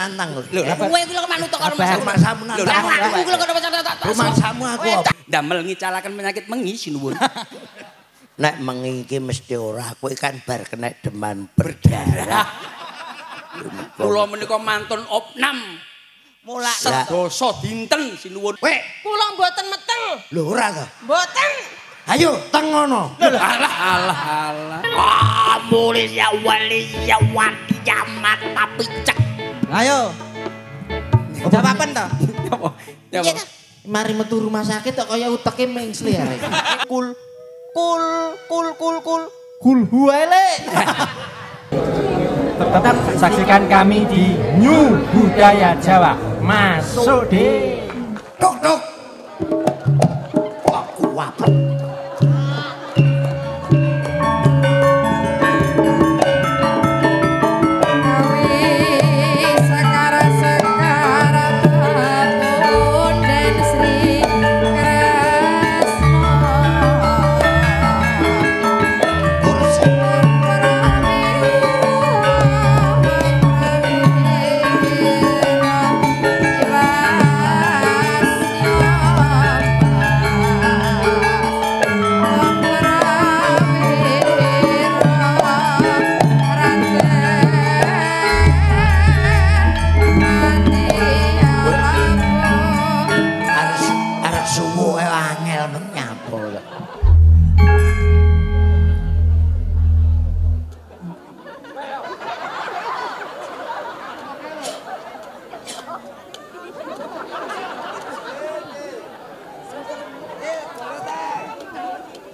nantang lho. Kowe iki lho manut karo masamu nantang. Aku lho kok Masamu aku apa? Damel ngicalaken penyakit mengi sinuwun. Nek mengi iki mesti ora, kowe kan bar kena demam berdarah. Kula menika mantun opnam. Mulak sedasa dinten sinuwun. Wek, Kula mboten metel. lho ora to. Mboten. Ayo teng ngono. Alah. Mulis ya wali ya wati ya mata picek. Ayo. Jawaban to? Ya. Mari metu rumah sakit kok kaya uteke mengsli arek. Kul huele. Tetap saksikan kami di New Budaya Jawa. Masuk deh. Tok. Aku apa?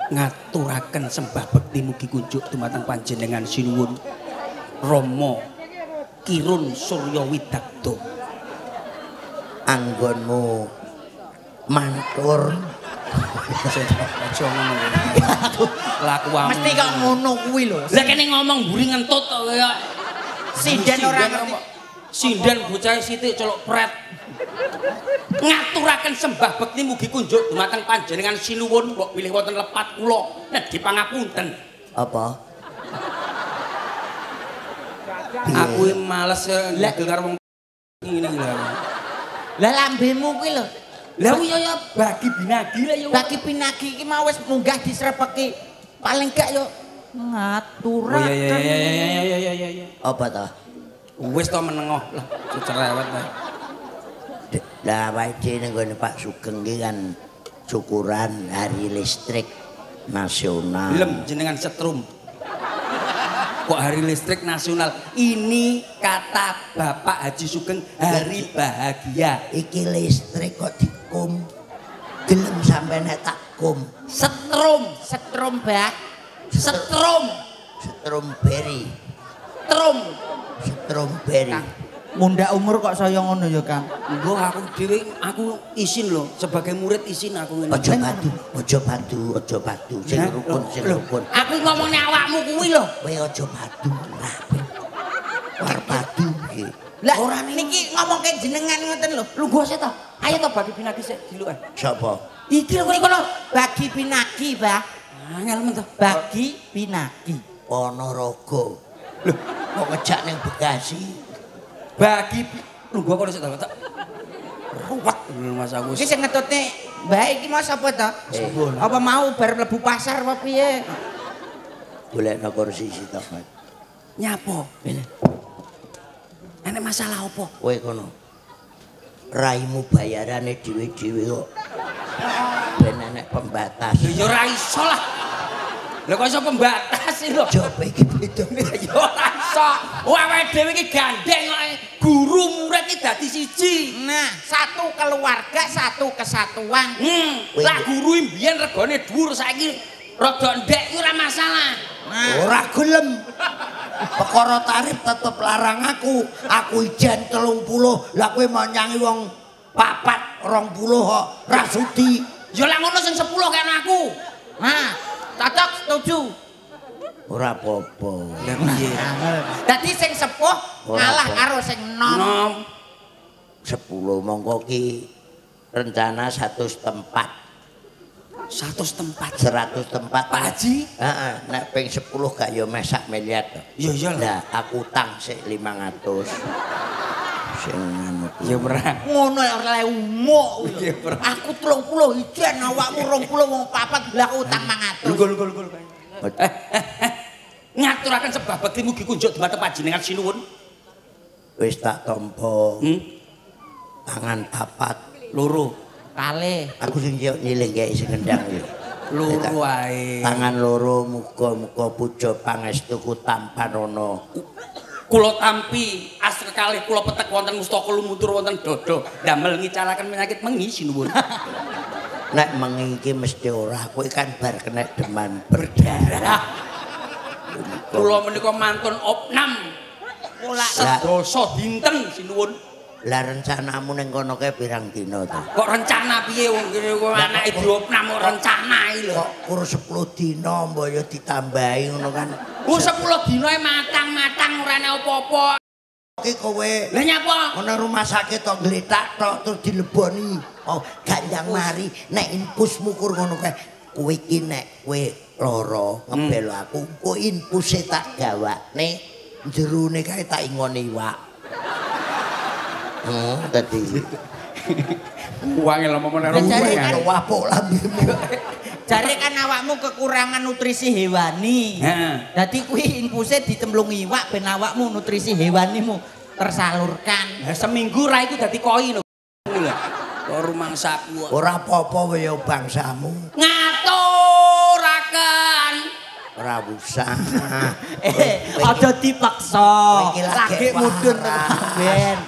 Ngaturaken sembah bekti mugi kunjuk dumateng panjenengan sinuwun Rama Kirun Surya Widakta. Anggonmu mantur. Aja ngono. Lakuanmu. Mesti kok ngono kuwi lho. Lah kene ngomong mburi ngentut kok kaya Sinden ora ngerti. Sinden bocah sithik celuk pret. Ngaturaken sembah bekti mugi kunjuk dumateng panjenengan sinuwun kok pilih wonten lepat kula nedhi pangapunten. Apa? Aku males ndagel karo wong ngene iki lho. Lah lambemu kuwi lho. Lah ya bagi binagi lah yo. Bagi pinagi iki mau wis munggah disrepeki. Paling gak yo ngaturaken. Ya. Apa to? Wis to menengoh lah cerewet lah. Lah wae ning gone Pak Sugeng iki kan syukuran hari listrik nasional. Lem jenengan setrum. Kok hari listrik nasional? Ini kata Bapak Haji Sugeng hari bahagia. Iki listrik kok dikum. Gelem sampe nek tak kum. Setrum, Bak. Strawberry. Strawberry. Munda umur kok saya ngono ya, Kang. Engko aku dhewe aku isin lho sebagai murid isin aku ngene. Aja badu. Sing rukun. Aku ngomongnya awakmu kuwi lho. Kowe aja badu. War badu iki. Lah ora niki ngomongke jenengan ngoten lho. Lungguh sik to. Ayo to bagi pinagi sik dilukan. Sapa? Iki lho kono bagi pinagi, Pak. Angel men to. Bagi pinagi. Ponorogo. Lho, kok ngejak ning Bekasi? Bagi lungguh kok sik to. Ruwet Mas Agus. Iki sing ngetutne Mbak iki mau sapa to? Apa mau bar mlebu pasar apa piye? Golekno kursi sitok. Nyapo? Enek masalah apa? Kowe kono. Raimu bayarane dhewe-dhewe kok. Ben enek pembatas. Ya ora iso lah. Lha kok iso pembatas lho. Jope iki bedone. Ya ora iso. Awake dhewe iki gandeng kok guru murid iki dadi siji. Nah, satu keluarga, satu kesatuan. Lah guru mbiyen regane dhuwur saiki rada ndek iki ora masalah. Ora gelem. Perkara tarif tetep larang aku. Aku ijen 30. Lah kowe mau nyanyi wong 4 20 kok ra sudi. Ya lah ngono sing 10 kene aku. Nah, cocok setuju. Ora apa-apa. Lah piye? Dadi sing sepuh ngalah karo sing nom. 10 mongko ki rencana 100 tempat. 100 tempat. 100 tempat. Pak Haji? Heeh, nek ping 10 gak yo mesak miliar to. Ya iyalah. Lah aku utang sik 500. sing anu. Ya ora. Ngono ya ora umuk. Ya ora. Aku 30 ijen awakmu 20 wong papat lah utang 500. Lho. Ngaturaken sebab bekti mugi kunjuk dhumateng panjenengan sinuwun. Wis tak tampa. Tangan papat, Loro. Kalih. aku sing nyilingke sing ngendang iki. Loro ae. Tangan loro muga-muga puja pangestuku tampan ana. Kula tampi as kekalih kula petek wonten mustaka lumutur wonten dada damel ngicaraken penyakit mengi sinuwun. Nek mengi iki mesti ora, kowe kan bar kena demam berdarah. Kula menika mantun opnam. Mula Sedasa dinten sinuwun. Lah rencanamu ning kono kae pirang dina to? Kok rencana piye wong kene wong anake diopnam kok rencana iki lho. Kok kur 10 dina mbaya ditambahi ngono kan. Wis 10 dina matang-matang ora ana apa-apa. Iki kowe Lah nyapa? ana rumah sakit tok gletak tok terus dileboni. Oh, gandang mari nek infusmu kur ngono kae. Kowe iki nek kowe lara ngebelo aku, kok infuse tak gawakne jerone kae tak ingoni iwak. Dadi Uang lho momone ora Jare wapuk lambemu. jare kan awakmu kekurangan nutrisi hewani. Heeh. Dadi kuwi infuse ditemlungi iwak ben awakmu nutrisi hewanimu tersalurkan. Lah seminggu ra iku dadi koi lho. Kok rumangsaku. Ora apa-apa ya bangsamu. Ngaturaken. Ora usah. Aja dipaksa. Iki Lagi mudhun ben.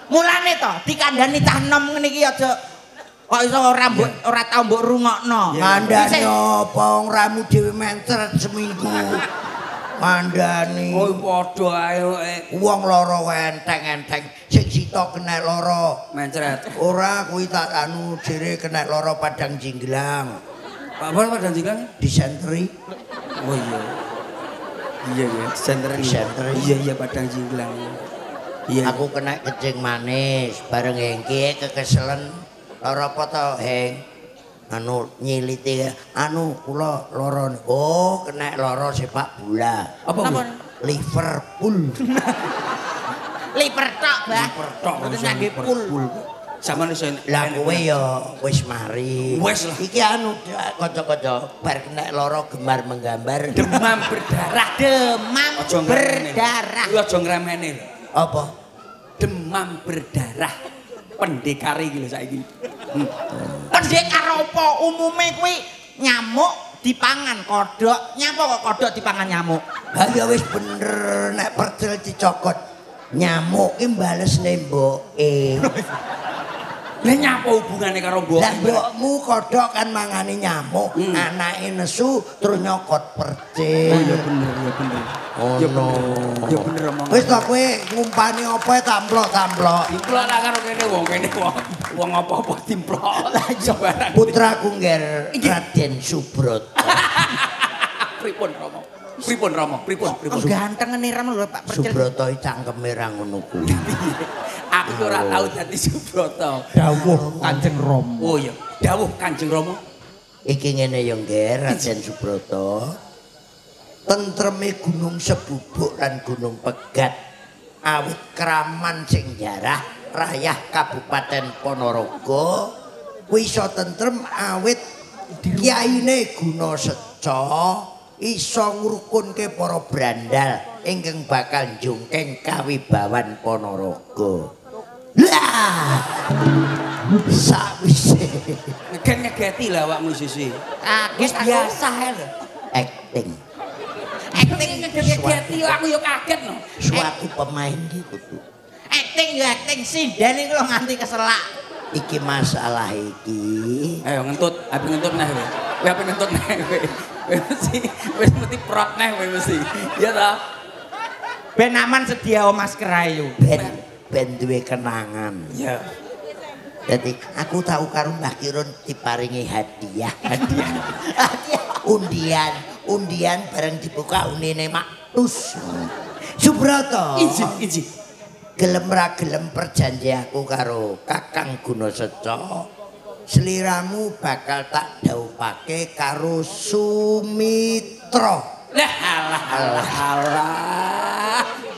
Mulane to dikandani cah enom ngene iki aja kok iso ora tau mbok rungokno. Ngandani apa wong ramu dhewe mencret seminggu. Mandani. Oh padha ae Wong lara enteng-enteng sing sita kena lara. mencret. Ora kuwi tak anu jere kena lara padang jinglang. Pak Bol padang jinglang. Disentri. Oh iya. Iya ya, disenteri. Iya padang jinglang. Iya. Aku kena kecing manis bareng Hengki kekeselen. Lara apa to, Heng? Anu nyiliti anu kula lara. Oh, kena lara sepak bola. Apa kuwi? Liverpool. Liver tok, Mbah. Tok Mboten ngangge pul. Samane iso Lah kowe ya wis mari. Wis lah. Iki anu kanca-kanca bar kena lara gemar menggambar. demam berdarah. Demam Aja ngremehne. berdarah. Kuwi aja ngremehne. Apa? Demam berdarah. Pendekar iki lho saiki. Pendekar apa umume kuwi nyamuk dipangan kodhok. Nyapa kok kodhok dipangan nyamuk? Ha ya wis bener nek percil dicokot nyamuk ki balesne mboke. Lah nyapa hubungane karo mbok? Lah mbokmu kodhok kan mangane nyamuk, anake nesu terus nyokot percil. Oh iya bener, iya bener. Oh Ya no. bener. Ya bener omong. Wis to kowe ngumpani apa tamplok-tamplok. Dimplok lah karo kene wong apa-apa dimplok. Lah iya barang. Putraku ngger Raden Subroto. Pripun Rama? Pripun Rama? Pripun? Oh, ganteng nirem lho Pak Percil. Subroto iki cangkeme ra ngono kuwi. Aku ora tau dadi Subroto. Dawuh Kanjeng Rama. Oh iya, dawuh Kanjeng Rama. Iki ngene ya ngger Raden Subroto. Tentreme Gunung Sebubuk lan Gunung Pegat awit kraman sing jarah rayah Kabupaten Ponorogo kuwi iso tentrem awit kiyaine Guna Seca iso ngrukunke para brandal ingkang bakal njungkeng kawibawan Ponorogo. Lah sawise Ngegeti lah awakmu sisi. Kaget aku. Biasa ae lho. acting Acting ngegeti aku yo kaget no. suatu pemain gitu tuh. Acting ya acting sinden iki lho nganti keselak. Iki masalah iki Ayo ngentut, api ngentut neh kowe. Kowe api ngentut neh kowe. Wis mesti prot neh kowe mesti. Ya ta? Ben aman sedia masker ayu. ben duwe kenangan. Ya. Jadi aku tahu karo Mbah Kirun diparingi hadiah. Undian bareng dibuka unine maktus. Subroto. Inji. Gelem ra gelem perjanjianku karo Kakang Guna Seca. Sliramu bakal tak dhawuhake karo Sumitra. Lah alah.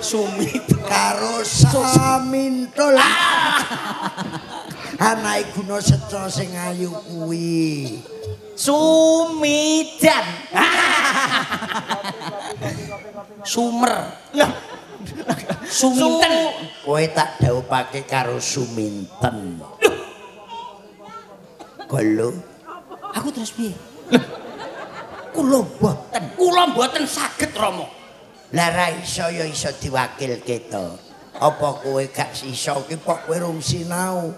Sumit karo Samintul. Anake Guna Seca sing ayu kuwi. Sumidan. Sumer. Suminten. Kowe tak dhawuhake karo Suminten. Golo. Aku terus piye? Kula mboten saged Rama. Lah ra iso ya iso diwakilke to. Apa kowe gak iso ki kok kowe rung sinau?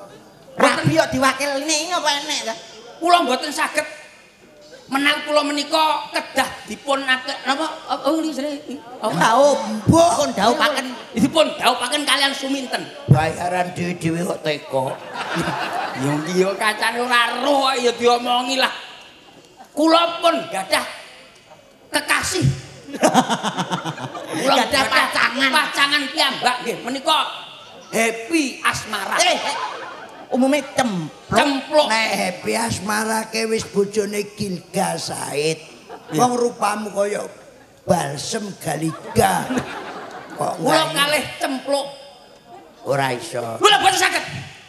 Rabi yo diwakilne apa enek ta? Kula mboten saged menawi kula menika kedah dipun napa Pun dhawuhaken dipun dhawuhaken kalian Suminten. Bayaran dhewe-dhewe kok teko. Ya iki yo kacane ora roh ya diomongi lah. Kula pun gadah kekasih. Kula gadah pacangan piyambak nggih menika Happy Asmara. Umume Cempluk. Nek Happy Asmara ke wis bojone Gilga Said. Wong rupamu kaya balsem galiga. Kok kula kalih cempluk. Ora iso. Kula boten saged.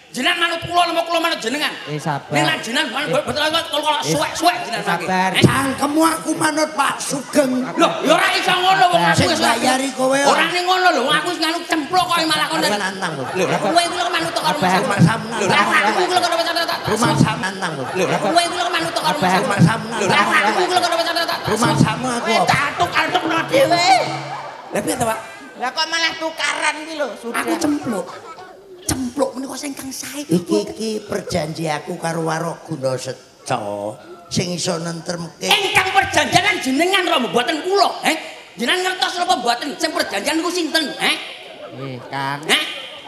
Jenengan manut kula napa kula manut jenengan? Sabar. Nek jenengan boten kok suwek-suwek jenengan Sabar. Cangkemmu aku manut Pak Sugeng. Lho, ya ora iso ngono wong aku Sing wis bayari kowe. ora ning ngono lho, wong aku wis nganut cempluk kok malah kono. nantang lho. Kowe iku lho manut karo Rumah samu aku iku lho karo Rumah samu nantang lho. kowe iku lho manut karo Rumah samu nantang. aku iku lho karo Rumah samu aku. Catuk-catukno dhewe. Lah piye to, Pak? Lah kok malah tukaran iki lho, sudah. Aku cempluk. Cempluk menika sing kang sae. Iki perjanjianku karo Warok Guna Seca sing iso nentremke. Ingkang perjanjian jenengan Rama mboten kula, Jenengan ngertos napa mboten sing perjanjian niku sinten, Kang.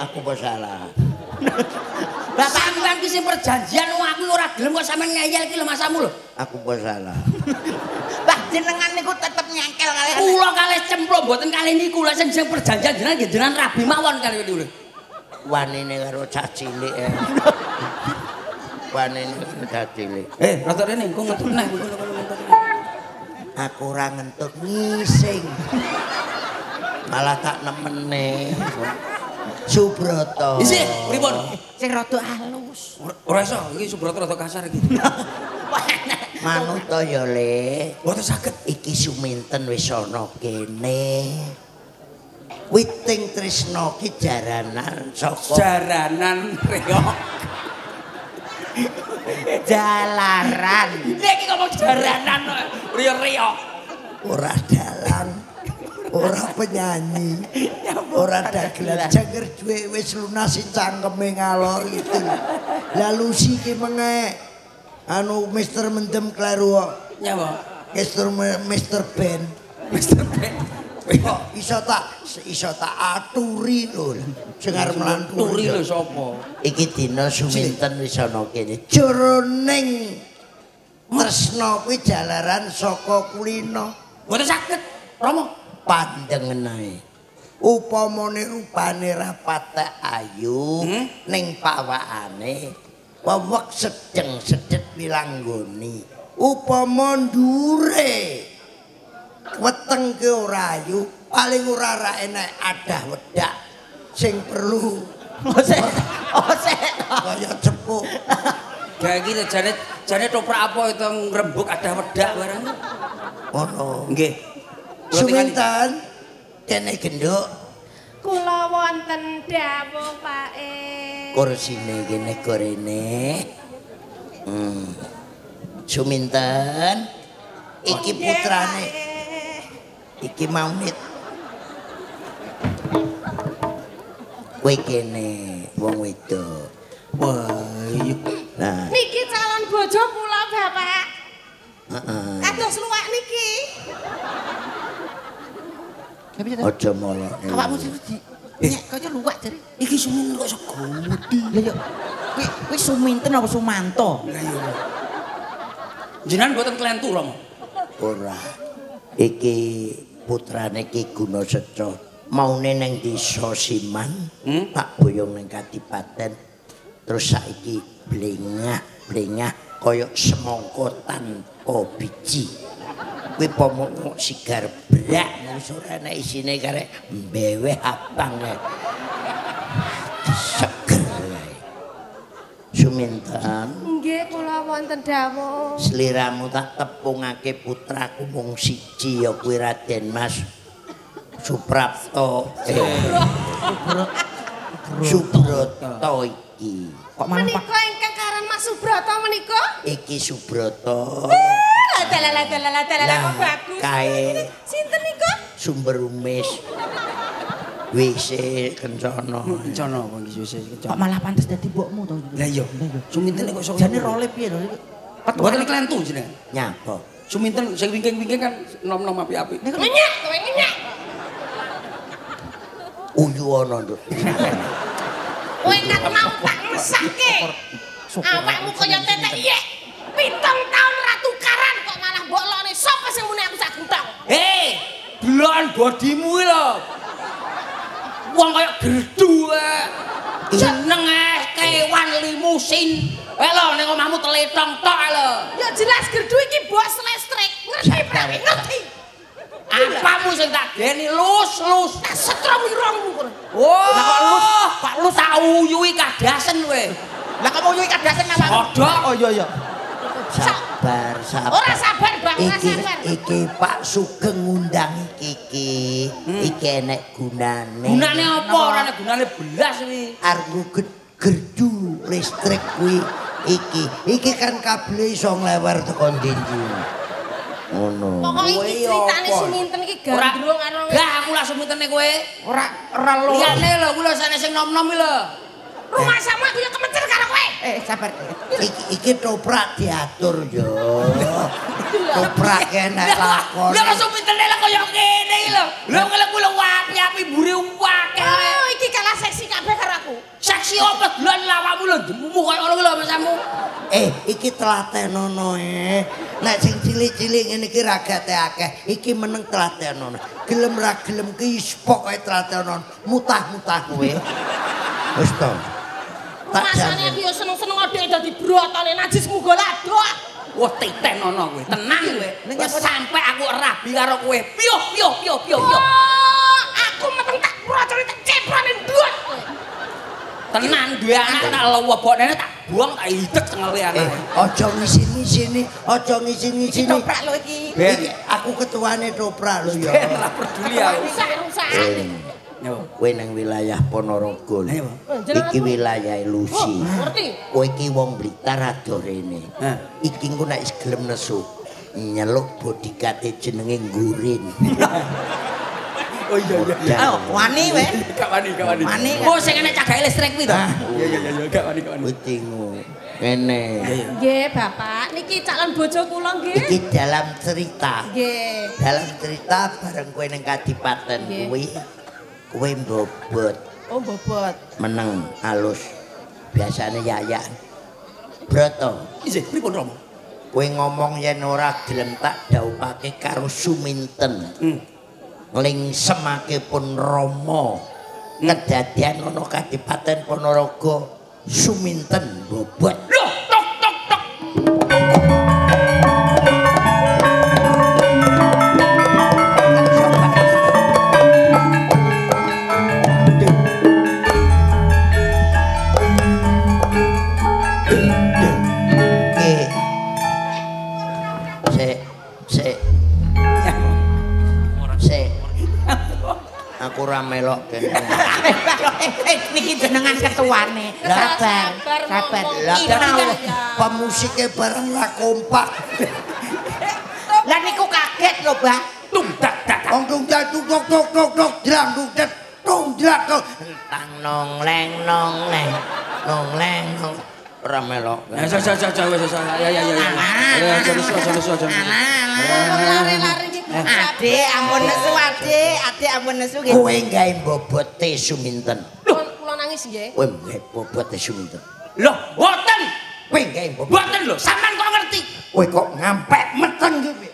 Aku apa salah? Bapak sampean ki sing perjanjian wong aku ora gelem kok sampean ngeyel ki lho masamu lho. Aku apa salah? Bah jenengan niku tetep nyangkel kalian. Kula kalih cempluk mboten kalih niku lha sing perjanjian jenengan nggih jenengan rabi mawon kalih niku lho. Wanine karo cah cilik. Wanine karo cah cilik. Rada rene engko ngentut neh Aku ora ngentut ngising. Malah tak nemene. Subroto. Isi, pripun? Sing rada halus. Ora iso, iki Subroto rada kasar iki. Manut to ya, Le. Mboten saged. Iki Suminten wis ana kene. Witing Trisna ki jaranan saka Jaranan reok. Jalaran. Iki ngomong jaranan reok. ora dalang, ora penyanyi, ora dagelan janger duwe wis lunasi cangkeme ngalor gitu. Lalu si ki menge anu Mister Mendem kleru kok. Nyapa? Mister Ben. Mister Ben. Kok iso tak aturi lho. Sing arep Turi lho sapa? Iki dina Suminten wis ana kene. Jroning tresna kuwi jalaran saka kulina. Mboten saged, Rama. Pandengen ae. Upamane rupane ra patek ayu ning pawakane wewek sedeng sedet wilanggoni. Upama ndure weteng ke ora ayu, paling ora ra enek adah wedak sing perlu Osek. kaya cepuk. Gak iki jane toprak apa itu ngrembug ada wedak barang. Ngono. Nggih. Suminten kene genduk Kula wonten dawuh, Pak E. kursine kene gorene. Suminten iki putrane. Iki maunit. Kowe kene wong wedok. Wah, nah, Niki calon bojo kula, Bapak. heeh. Kados luwak niki. Aja molok. Awakmu siji. Nek kaya luwak jare. Iki Suminten kok segodi. Lah yo kuwi Suminten apa Sumanto? Lah iya. Jenengan mboten klentu, Rama. Ora. Iki putrane Ki Guna Seca. Maune ning desa Siman, tak boyong ning Kadipaten. Terus saiki blengah kaya semongko tanpa biji. Kuwi pomok sigar brak wis ora enak isine karek mbeweh abang. Seger. Suminten. Nggih kula wonten dawuh. Sliramu tak tepungake putraku mung siji ya kuwi Raden Mas Suprapto. Subroto iki. Kok malah Menika ingkang karan Mas Subroto menika? Iki Subroto. Dalah kok bagus. Kae Sinten nika? sumber umis. WC kencana. Kencana apa iki wis kok malah pantes dadi mbokmu to. Lah iya. Suminten kok iso. Jane role piye to? Ketuane klentu jenengan. Nyapa? Suminten sing wingking-wingking kan nom-nom apik-apik. Ngenyak, kowe ngenyak. Uyu ana, Nduk. Kowe kat mau tak mesake. Awakmu kaya tetek iyek. 7 taun ra tukaran kok malah mbok lone sapa sing muni aku sak gentong. Delokan bodimu iki lho. Wong kaya gerdu jeneng kewan limusin. Lho ning omahmu teletong tok lho. Ya jelas gerdu iki bos listrik. Ngerti prawe ngerti. Apamu sing tak geni lus-lus. Tak setrum irungmu kono. Oh, lah kok lus tak uyuhi kadasen kowe. Lah kok mau nyuwi kadasen apa? Kodok. Oh iya. Sabar. Ora sabar Bang, ora sabar. Iki Pak Sugeng ngundang iki. Iki enek gunane. Gunane apa? Ora ana gunane belas kuwi. Argo gerdu listrik kuwi iki. Iki kan kabel iso nglewer tekan ndi. Ngono. Pokok iki critane Suminten iki gandrung karo Lah aku langsung mitene kowe. Ora lho. Liyane lho kuwi lho sane sing nom-nom iki lho. rumah sama aku ya kemencer karo kowe. Sabar. Iki toprak diatur yo. Toprak enak lakon. Lah langsung mitene lah kaya ngene iki lho. Lho kala kuwi lho api-api mburi akeh. Oh, iki kalah seksi kabeh karo aku. Seksi apa dolan lawakmu lho demumu kaya ngono lho masamu. Iki telatenono Nek sing cilik-cilik ngene iki ragate akeh. Iki meneng telatenono. Gelem ra gelem ki pokoke telatenono. Mutah-mutah kowe. Wis to. Tak Masane aku ya seneng-seneng adek dadi brotone najis muga ladok. Wah titenono kowe. Tenang kowe. Wis sampe aku rabi karo kowe. Piyo. Oh, aku meteng tak brotone tak ceprane ndut. Tenan duwe anak tak lewebokne tak buang tak hidek tengele anake. Aja ngisi-ngisini, aja ngisi-ngisini. Toprak lho iki. Iki aku ketuane toprak lho ya. Ben ora peduli aku. Rusak-rusak. Kowe nang wilayah Ponorogo. Ayo. Iki wilayah Lusi. Ngerti? Kowe iki wong Blitar ado rene. Iki engko nek gelem nesu nyeluk bodyguard jenenge Gurin. Oh iya. Ayo, wani we. Gak wani. Wani. Oh sing enek cagake listrik kuwi to. Iya, gak wani. Witingu. Ngene. Nggih, Bapak. Niki calon bojo kula nggih. Iki dalam cerita. Nggih. Dalam cerita bareng kowe ning Kadipaten kuwi kowe mbobot. Oh, bobot. Meneng alus. Biasane yayan. Broto. Isih pripun Romo? Kowe ngomong yen ora gelem tak dhawuhake karo Suminten. Ling semake pun Rama. Kedadian ana Kadipaten Ponorogo Suminten bobot. Loh, tok. Aku ora melok kene. Niki jenengan ketuane. Sabar. Lah pemusike bareng ra kompak. Lah niku kaget lho, Mbah. Tung dak. Wong tung tok drang tung drak tang nong leng ora melok. Ya wis. Ya. Lari-lari iki. Adik ampun nesu nggih. Kowe gawe bobote Suminten. Kula nangis nggih. Kowe gawe bobote Suminten. Loh, mboten. Kowe gawe bobot. Mboten lho, sampean kok ngerti? Kowe kok ngampek meteng iki.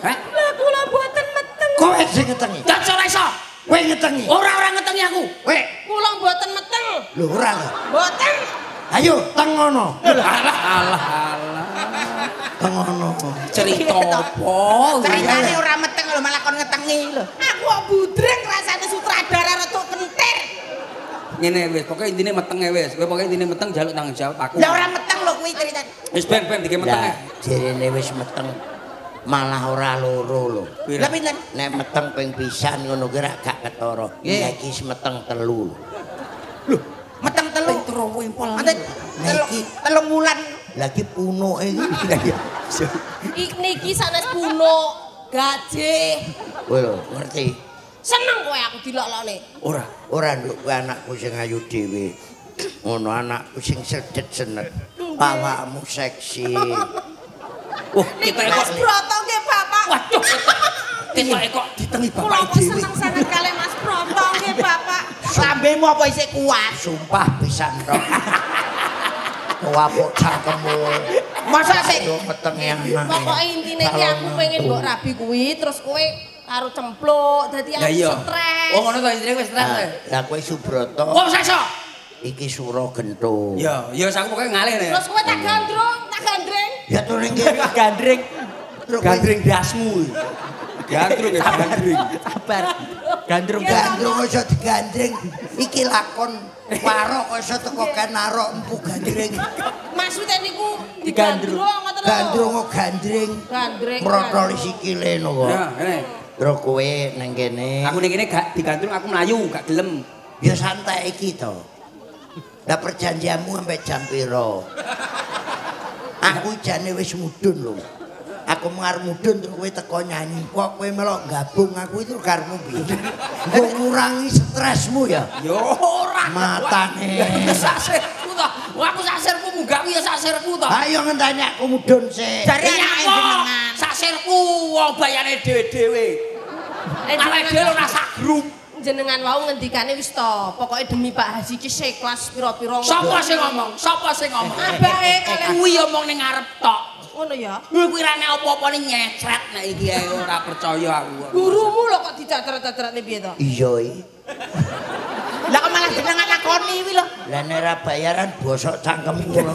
Hah? Lah kula mboten meteng. Kowe sing ngetengi. Dak ora iso. Kowe ngetengi. Ora ngetengi aku. Kowe Kula mboten meteng. lho ora. Mboten. Ayo teng ngono. Alah. Ngono. Cerita apa? Ceritane ora meteng lho malah kon ngetengi lho. Aku kok budreng rasane sutradara rada kentir. Ngene wis, pokoke intine meteng wis. Kowe pokoke intine meteng jaluk tanggung jawab aku. Lah ora meteng lho kuwi ceritane. Wis ben dike meteng. Lah jerene wis meteng malah ora loro lho. Lah pinten? Nek meteng ping pisan ngono ki ra gak ketara. Nek iki meteng telu. Lho, meteng telu. Ping telu wimpol. Ate Niki. telung wulan. Lagi punuke iki. Niki sanes punuk gaji. Kowe lho ngerti. Seneng kowe aku dilokne. Ora. Ora nduk kowe anakku sing ayu dhewe. Ngono anakku sing sedet senet. Awakmu seksi. Wah, Niki kita Mas kok. Broto nggih Bapak. Waduh. Kita kok ditengi Kula bapak kok dhewe. seneng sangat kali Mas Broto nggih Bapak. Lambemu apa isih kuat? Sumpah pisan tok. Wapuk cangkemmu. Masa sik Yo metenge anak. Pokoke intine iki aku pengen mbok rabi kuwi terus kowe karo cempluk dadi Lah aku iya. stres. Oh ngono to istri wis stres. Lah kowe Subroto. Oh sakso. Iki Sura Gento. Ya, ya aku pokoke ngalih nek. Terus kowe tak gandrung, tak gandreng. Ya to ning kene. Gandring. Terus kowe Gandring dasmu. Gandrung ya gandring. sabar. Gandrung gandrung iso digandring. Iki lakon warok iso teko kenarok empu gandring. Maksudnya niku digandrung ngoten lho. Gandrung kok gandring. Gandreng. Mrotoli sikile no kok. Ya, ngene. Terus kowe ning kene. Aku ning kene gak digandrung aku mlayu, gak gelem. Ya santai iki to. Lah perjanjianmu sampai jam piro? Aku jane wis mudhun lho. Aku mengarep mudhun terus kowe teko nyanyi. Kok kowe melok gabung aku itu karepmu piye? Nggo ngurangi stresmu ya. Ya ora. Matane. Sasirku to. Wah aku sasirku munggah ku ya sasirku to. Ayo ngenteni aku mudhun sik. Jare Iya anake kok. jenengan. Sasirku wong bayane dhewe-dhewe. Awake dhewe ora sak grup. Jenengan wau ngendikane wis to. Pokoke demi Pak Haji ki sekelas pira-pira. Sapa sing ngomong? Sapa sing ngomong? Abake kalian Kuwi omong ning ngarep tok. ngono ya. Kuwi ra nek apa-apa ning nyecret nek iki ae ora percaya aku. Gurumu lho kok dicadret-cadretne piye to? Iya iki. Lah kok malah jenengan lakoni kuwi lho. Lah nek ora bayaran bosok cangkemku lho.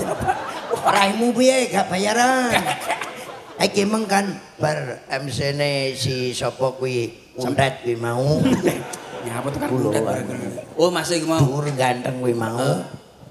Raimu piye gak bayaran? Iki meng kan bar MC-ne si sapa kuwi Undet kuwi mau. Ya apa tekan Kulo. Oh masih iki mau. Dhuwur ganteng kuwi mau.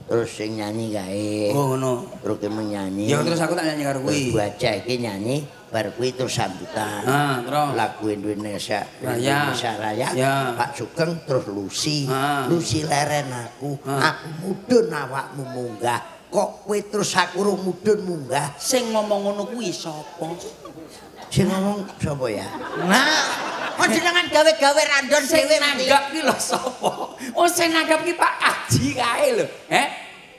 Terus sing nyanyi kae. Oh ngono. Terus ki menyanyi. Ya terus aku tak nyanyi karo kuwi. Baca iki nyanyi bar kuwi terus sambutan. Terus Lagu Indonesia Raya. Indonesia Raya. Ya. Pak Sugeng terus Lucy. Ah. Lucy leren aku. Aku mudhun awakmu munggah. Kok kowe terus aku ro mudhun munggah? sing ngomong ngono kuwi sapa? Sing ngomong sapa ya? Nah, kok jenengan gawe-gawe randon Sing dhewe nanggap ki lho sapa? Oh sing nanggap ki Pak Haji kae lho.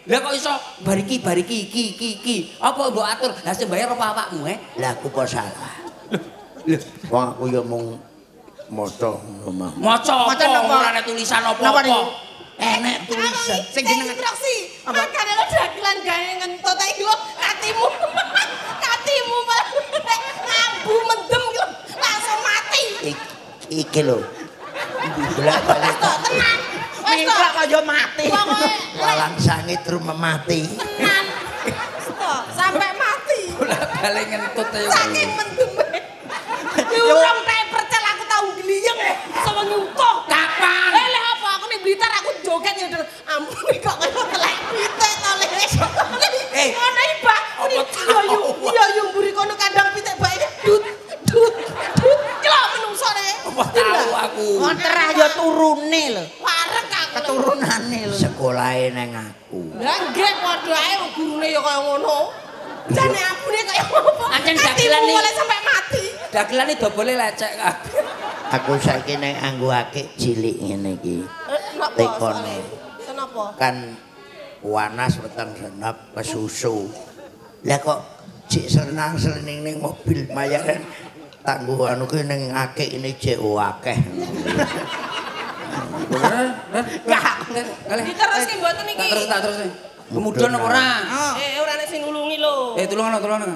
Lah kok iso bariki iki. Apa mbok atur? Lah sing bayar apa awakmu, Lah aku kok salah. Lho, Wong aku ya mung maca ngono. maca Maca apa? napa? Ora ana tulisan Napa apa-apa. niku? Enek tulisan. Sing jenengan instruksi. Makane lho dagelan gawe ngentut iki lho katimu. Katimu malah ngambu mendem iki lho langsung mati. Iki lho. Bolak-balik Tenan. Wis to. mingklak kaya mati. Pokoke walang sangit terus mati. tenan. Sampai mati. Balik ngentut ayo. Saking mendeme. Urung tak percel aku tau gliyeng sama nyutuh. Kapan? Lha apa aku ning Blitar aku joget ya ampun kok kaya telek pitik to le. Ngono iki, Pak. Iya yo mburi kono kandang pitik bae dut. Celok menungsone. Apa tahu aku. Ngoterah ya turune lho. Parek aku. Keturunane lho. Sekolahe nang aku. Lah nggih padha ae gurune ya kaya ngono. Jane ampune kaya apa? Ancen Hatimu dagelan iki. mulai sampai mati. Dagelane dobole lecek kabeh. Aku saiki nek nganggo akik cilik ngene iki. Napa? Tekono. Kenapa? Kan wanas weteng senap kesusu. Lah kok jek senang selening ning mobil mayaran tanggo anu ki ning akik ini jek akeh. Diteruske mboten iki. Tak terus. Kemudian apa ora? Ora nek sing nulungi lho. Tulungan.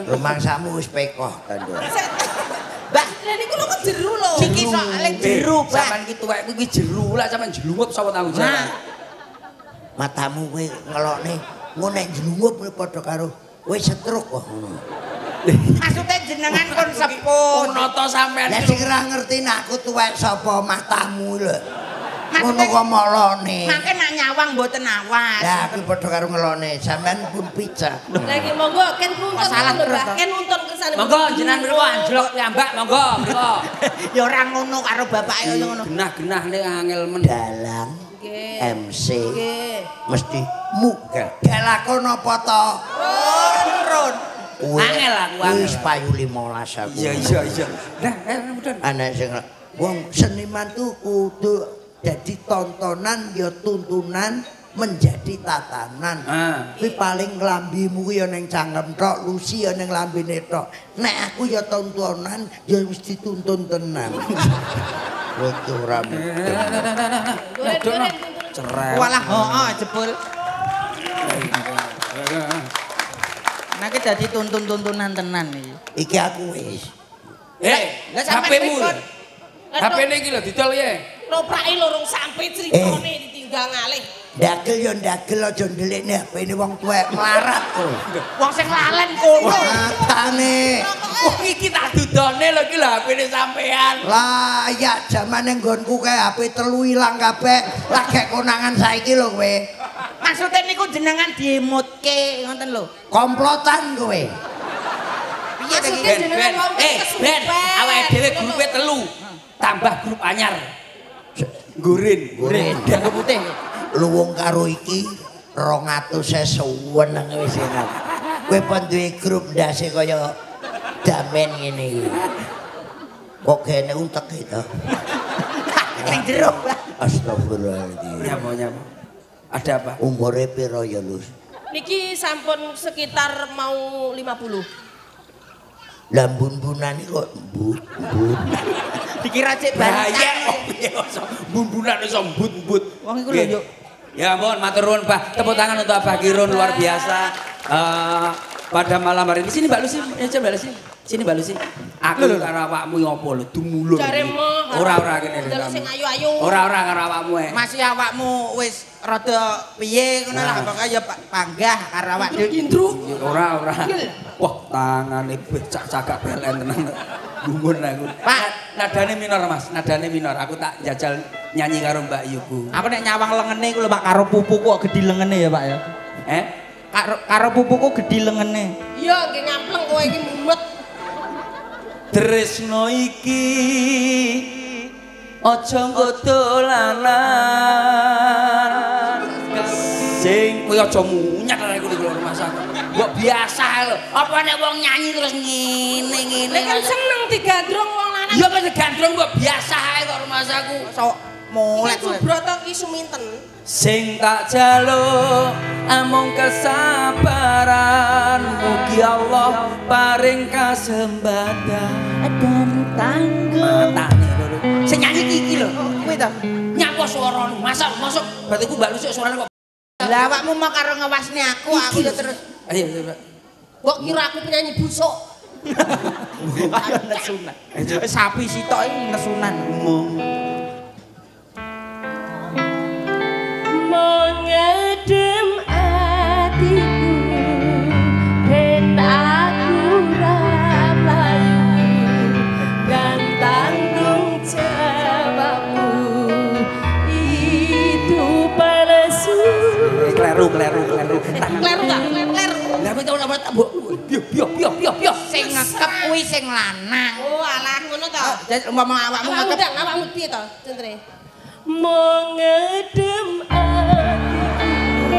Rumangsamu wis pekoh tandho. Mbak, lha niku lho jero lho. Iki soalé jeru, Pak. Sampeyan ki tuwekku iki jeru lah sampeyan jelungup sapa tanggung jawab. Matamu kowe ngelokne ngono nek njlungup padha karo Wis setruk kok ngono. Maksudnya jenengan kon sepuh. Nata sampean. Lah sing ora ngerti nek aku tuwek sapa matamu lho. Ngono Maksudnya kok molone. mangke nak nyawang mboten awas. Lah aku padha karo ngelone, sampean pun picak. Lagi monggo ken nuntun salah lho, terus, Mbak. toh. Ken nuntun kersane. Monggo jenengan mriku anjlok piyambak monggo mriku. Ya ora ngono karo bapake kaya ngono. Genah-genah ning angel men. Dalang Nggih. MC Nggih. mesti mugel. Galakon apa to? Turun. Angel aku, angel. Wis payu 15 aku. Iya. Nah, mudah. Ana sing wong seniman tuh kudu jadi tontonan ya tuntunan menjadi tatanan. Kuwi paling lambimu ya ning cangkem tok, lusi ya ning lambene tok. Nek aku ya tontonan ya mesti tuntun tenan. Kowe ora Cerewet. Walah heeh jebul. Nek dadi tuntun-tuntunan tenan iki. iki aku wis. Lah sampean HP-mu. pripun? HP-ne iki lho didol ya. Roprake lorong sampe critane ditinggal ngalih. Ndagel ya ndagel aja ndelikne HP-ne wong tuwek melarat kok. Wong sing lalen kono. Matane. Wong iki tak dudone lho iki lho HP-ne sampean. Lah ya jamane nggonku kae HP telu ilang kabeh. Lagi konangan saiki lho kowe. Maksudnya niku jenengan diemutke ngoten lho. Komplotan kowe. Piye ta Maksudnya iki? jenengan wong Ben, awake dhewe grupe telu. Tambah grup anyar. Gurin. Dianggo putih. Luwung karo iki 200 sesuwen wis enak. Kowe pun duwe grup ndase kaya damen ngene iki. Kok kene untek to. Ning jero. Astagfirullahaladzim. Nyapa. Ada apa? Umure piro ya, Lus? Niki sampun sekitar mau 50. Lah bun-bunan iki kok mbut. Dikira cek Bahaya bantang. kok piye iso bumbunan iso mbut-mbut. Wong iku lho yo. Ya ampun, matur nuwun Pak. Tepuk tangan untuk Abah Kirun luar biasa. Pada malam hari ini sini Mbak Lucy, coba Mbak Lucy. Sini Mbak Lucy. Aku karo awakmu ngopo lho, dumulun. Jare mah Ora kene. ndelok sing ayu-ayu. Ora karo awakmu ae. Masih awakmu wis rada piye ngono lah pokoke ya panggah karo awak dhewe. Indru. Ora. Wah, tangane cak-cagak belen tenan. Gumun aku. Pak, nadane minor Mas, nadane minor. Aku tak jajal nyanyi karo Mbak Yuku. aku nek nyawang lengene iku lho Pak karo pupuku kok gedhi lengene ya Pak ya. Karo pupuku gedhi lengene. Iya, nggih ngampleng kowe iki mumet. Tresno iki aja nggo dolanan. Sing kowe aja munyat arek iku lho Mas. Mbok biasa lho. Apa nek wong nyanyi terus ngene. Lek kan seneng digandrung wong lanang. Ya kok gandrung mbok biasa ae kok Mas aku. Sok molek. Iki Subroto ki suminten. Sing tak jaluk amung kesabaran, mugi Allah paring kasembatan Dan tanggung. matane lho. Sing nyanyi iki lho. Kuwi ta. Nyapa suarane? Masuk. Berarti ku Mbak Lucy suarane kok. Lah awakmu mau karo ngewasne aku ya terus. Ayo coba. Kok kira aku penyanyi busuk? Ayo nesunan. Sapi sitok iki nesunan. Mengedem hatiku ben aku rapayu dan tanggung jawabmu itu palsu. Kleru. Kleru gak? Kleru. Lah kowe tau apa mbok. Biyo. Sing ngekep kuwi sing lanang. Oh alah ngono to. Jadi umpama awakmu ngekep Awakmu piye to, Centre? Mengedem hatiku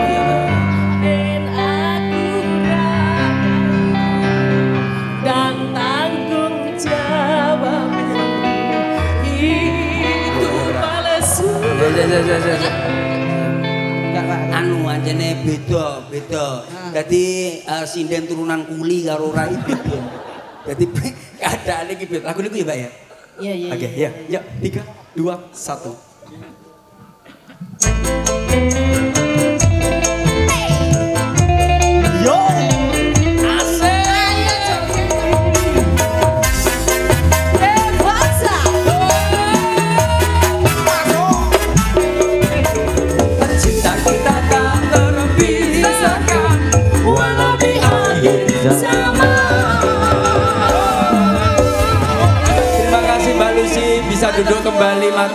ben aku rapayu dan tanggung jawabmu itu palsu. Anu anjene beda. Dadi sinden turunan kuli karo rai beda. Dadi keadaane iki beda. Lagu niku ya, Mbak ya. Iya. Oke, ya. Yuk, 3, 2, 1. Yo, asik. Cinta kita tak terpisahkan walau di akhir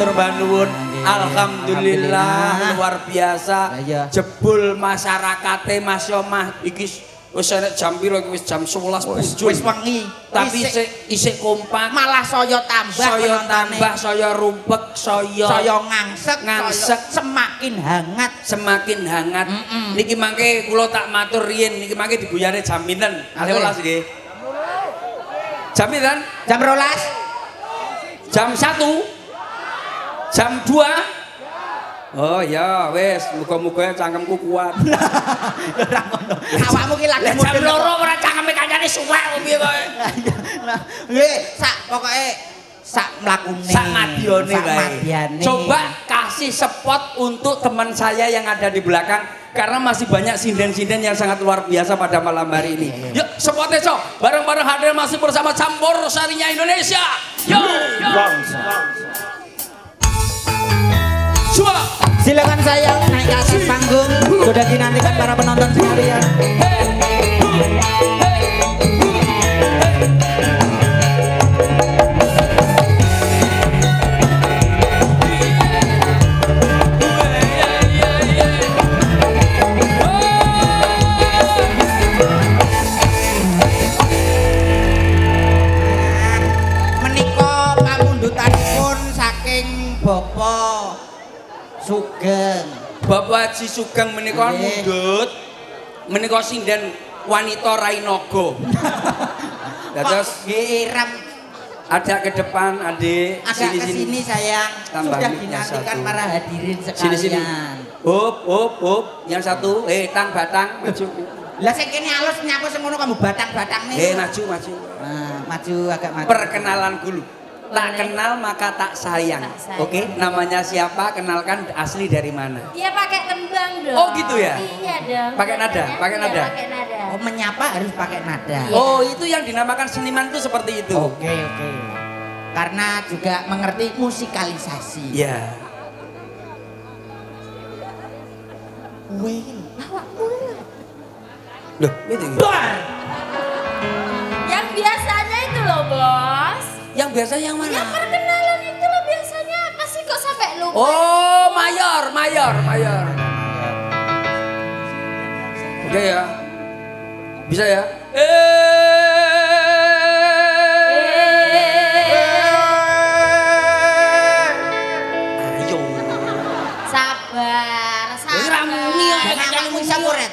matur nuwun. Alhamdulillah luar biasa. Jebul masyarakate Mas Yomah iki wis enek jam piro iki wis jam 11 punjul. Wis wengi. Tapi isih kompak. Malah saya tambah saya rumpek, saya ngangsek semakin hangat. Niki mangke kula tak matur riyin niki mangke diguyane jam pinten? 12 nggih. Jam pinten? Jam 12. Jam 1. Jam 2. Oh ya wis muga-muga cangkemku kuat. Ora ngono. Awakmu ki lagi jam 2 ora cangkeme kancane suwek piye kowe. Nggih, pokoke sak mlakune. Sak madyane wae. Coba kasih spot untuk teman saya yang ada di belakang karena masih banyak sinden-sinden yang sangat luar biasa pada malam hari ini. Yuk, spotnya cok. Bareng-bareng hadir masih bersama Campur Sarinya Indonesia. Yo. Silakan sayang naik ke atas panggung. Sudah dinantikan para penonton sekalian. Menika pamundutanipun saking Bapak Sugeng. Bapak Haji Sugeng menika mundut. Menika sinden wanita Rainogo. Terus Iram ada ke depan Adik. agak ke sini sayang. Sudah dinantikan para hadirin sekalian. Sini. Hop. Yang satu, tang batang maju. Lah sing kene alus nyapa sing ngono kamu batang-batang nih. Maju. Nah, maju agak maju. Perkenalan dulu. Tak kenal maka tak sayang. Oke, namanya siapa? Kenalkan asli dari mana? Iya pakai tembang dong. Oh gitu ya? Iya dong. Pakai nada. Pakai nada. Oh menyapa harus pakai nada. Oh itu yang dinamakan seniman itu seperti itu. Oke. Karena juga mengerti musikalisasi. Ya. Loh, itu. Yang biasanya itu loh bos. Yang biasa yang mana? Yang perkenalan itu loh biasanya apa sih kok sampai lupa? Oh, mayor. Oke ya. Bisa ya? Ayo. Sabar. Ramuni ya, Jangan ngomong sabar ya.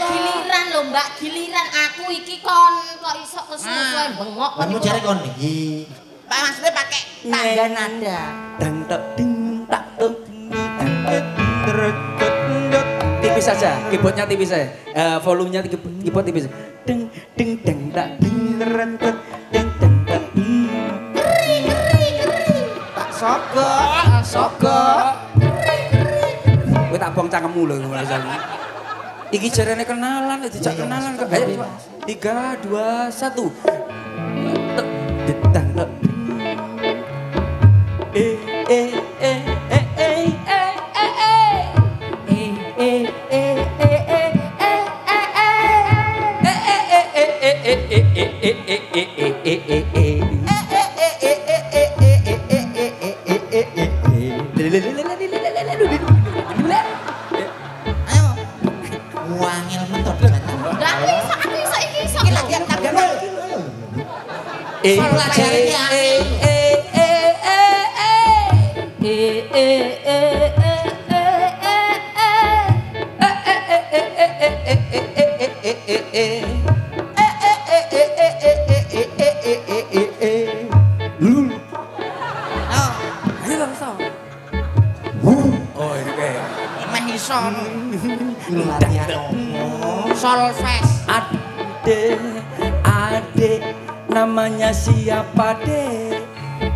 Giliran lho mbak, giliran aku iki kok iso kesuwen bengok. Kamu cari kon iki. Pak maksudnya pakai tanda nada. Tipis saja, keyboardnya tipis saja. Volumenya keyboard tipis. Deng tak deng rentet deng tak. Tak sogok. Kowe tak bong cangkemmu lho ngono. Iki jarene kenalan, dijak kenalan kok. Ayo 3 2 1. Detang. Wangil mentor. Aku iso iki iso. Iki lagi tanda. Solfes. Adek, namanya siapa dek?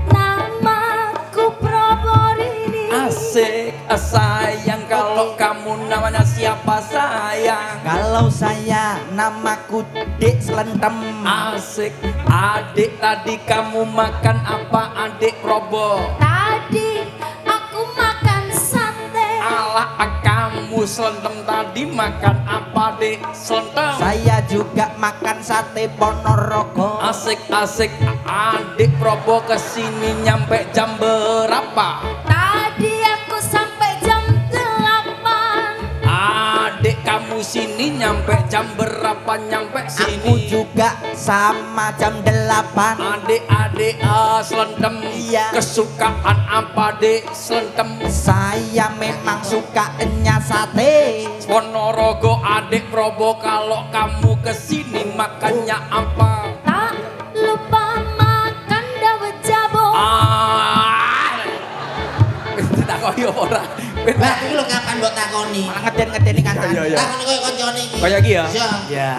Namaku Proporini. Asik sayang, kalau kamu namanya siapa sayang? Kalau saya namaku Dik Slentem. Asik adik, tadi kamu makan apa adik Robo? Tadi aku makan sate. Alah kamu Slentem tadi makan apa Dik Slentem? Saya juga makan sate Ponorogo. Asik adik Robo kesini nyampe jam berapa? Tadi aku sampai jam 8. Adik kamu sini nyampe jam berapa nyampe sini? Aku juga sama jam 8. Adik Slentem, Iya. kesukaan apa Dik Slentem? Saya memang sukanya sate. Ponorogo adik Probo, kalau kamu kesini makannya apa? Tak lupa makan dawet jabong. Takoni ora? Lah iki lho kapan mbok takoni? Malah ngeden-ngedeni kan. Iya. Takoni koyo kancane iki. Kayak iki ya? Iya. Ya.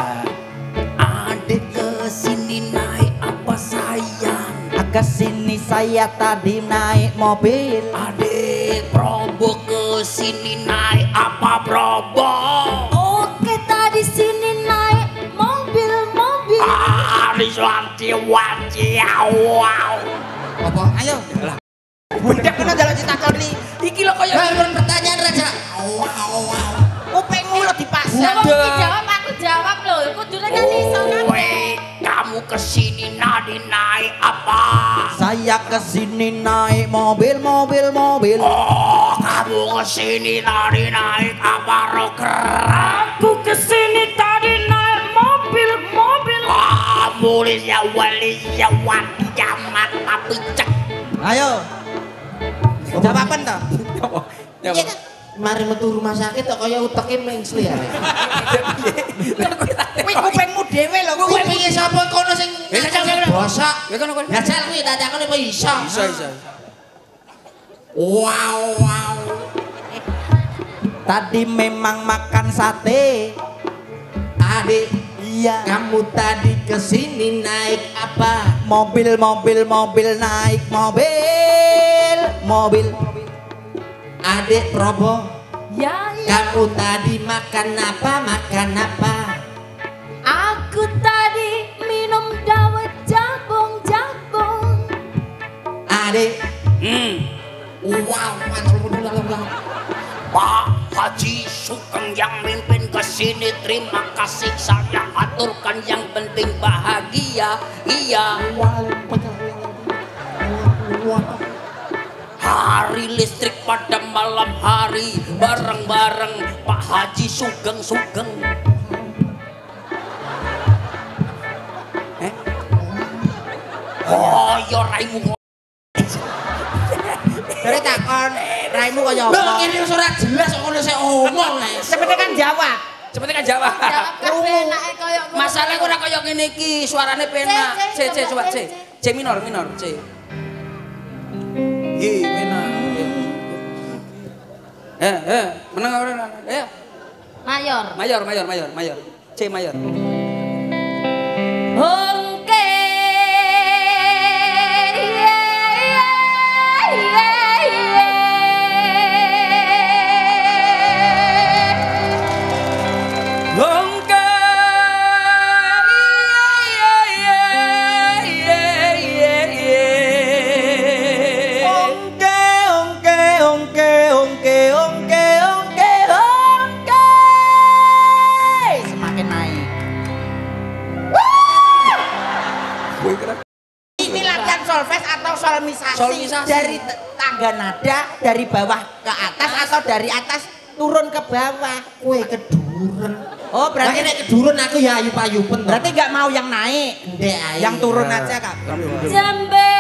Adik kesini naik apa sayang? Kesini saya tadi naik mobil. Adik Probo kesini naik apa Probo? Oke, tadi sini naik mobil. Adik wanci wow. Apa? Ayo. Lah, Budak kena jalan ditakoni. iki lho kaya Lah pertanyaan raja. Wow. Kupingmu lo dipasang. Lah wong aku jawab lho. Kudune kan iso kan. kamu kesini nadi naik apa? Saya kesini naik mobil. Oh, kamu kesini tadi naik apa rocker? Aku kesini tadi naik mobil. Kamu ya wali jamat tapi cek. Ayo. Jawaban toh? Iya kan? Mari metu rumah sakit kok kaya uteke mengsli ya. Kuwi kupingmu dhewe lho. Kuwi pinge sapa kono sing bosok. Ya kono. Lah jal kuwi tak takoni apa iso? Bisa. Wow. Tadi memang makan sate. Adik, Iya. kamu tadi kesini naik apa? Mobil naik mobil. Adik Probo, Ya. kamu tadi makan apa? Aku tadi minum dawet jabong. Adik, wow, mantap. Pak Haji Sugeng yang mimpin kesini, terima kasih saya aturkan, yang penting bahagia. Iya. Hari listrik pada malam hari, bareng-bareng Pak Haji Sugeng. Oh, yo raimu. Dari takon, raimu kaya Lho, apa? kene surat jelas kok ngono sik omong ae. Seperti kan jawab. Seperti kan jawab. Jawab kabeh enake koyo ngono. Masalahnya ora kaya ngene iki, suarane penak. C coba C. C minor, C. Penak. Menang ora? Mayor. C mayor. Hongke. Semakin naik. Ini latihan solfes atau solmisasi. Dari tangga nada, dari bawah ke atas atau dari atas turun ke bawah. Kowe keduren. Oh, Berarti berarti nek keduren aku ya ayup-ayupen. berarti nggak mau yang naik. ndek ae. Yang turun aja, Kak. Jambe.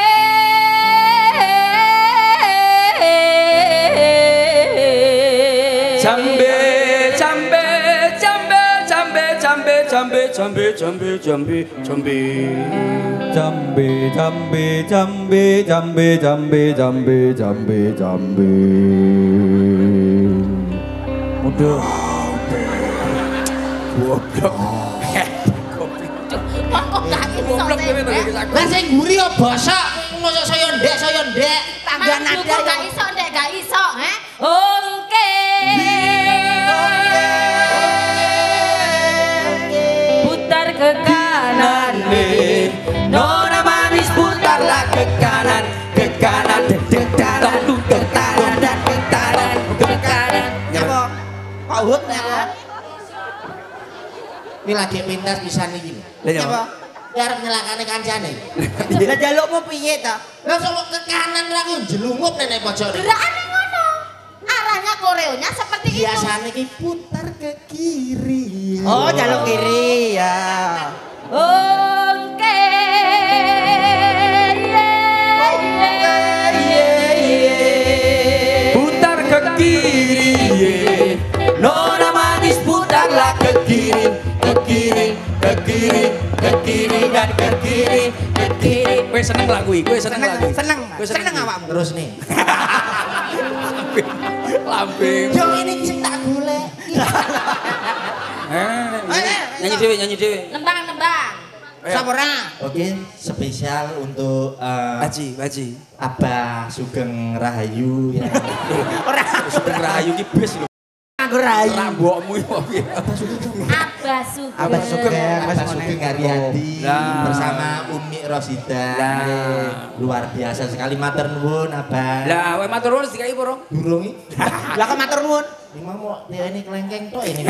Udah. Lah sing mburi kok bosok. Mosok saya ndek. Tangga nada Gak iso, gak iso, Oke. Putar ke kanan. Nona manis putarlah ke kanan, ke kanan, ke kanan, ke kanan, ke kanan, ke kanan. Apa? Pak Uhud nyapa? Ini lagi pintas bisa nih. Nyapa? Arep nyelakane kancane. Lah jalukmu piye ta? Lah sok ke kanan ra ku jelungup nenek pojok. Gerakane ngono. Arahnya koreonya seperti itu. Biasane iki putar ke kiri. Oh, jaluk kiri ya. Oke. Putar ke kiri, Nona manis putarlah ke kiri, ke kiri, ke kiri, ke kiri dan ke kiri, ke kiri. Gue seneng lagu ini, gue seneng lagu. Seneng awakmu. Terus nih. Lambing. Yo ini sing tak golek. Nyanyi dewe, nyanyi dewe. Nembang. Sapora. Oke, spesial untuk Baji, Baji. Abah Sugeng Rahayu ya. Ora Sugeng Rahayu ki bes lho. aku rayu. Rambokmu iki piye? Abah Sugeng. Abah Sugeng. Abah Sugeng Haryadi Nah. bersama Umi Rosida. Nah. Luar biasa sekali matur nuwun Abah. Lah, kowe matur nuwun dikai purung. Durung iki. Lah kok matur nuwun? Ini mau dia ini kelengkeng tok ini.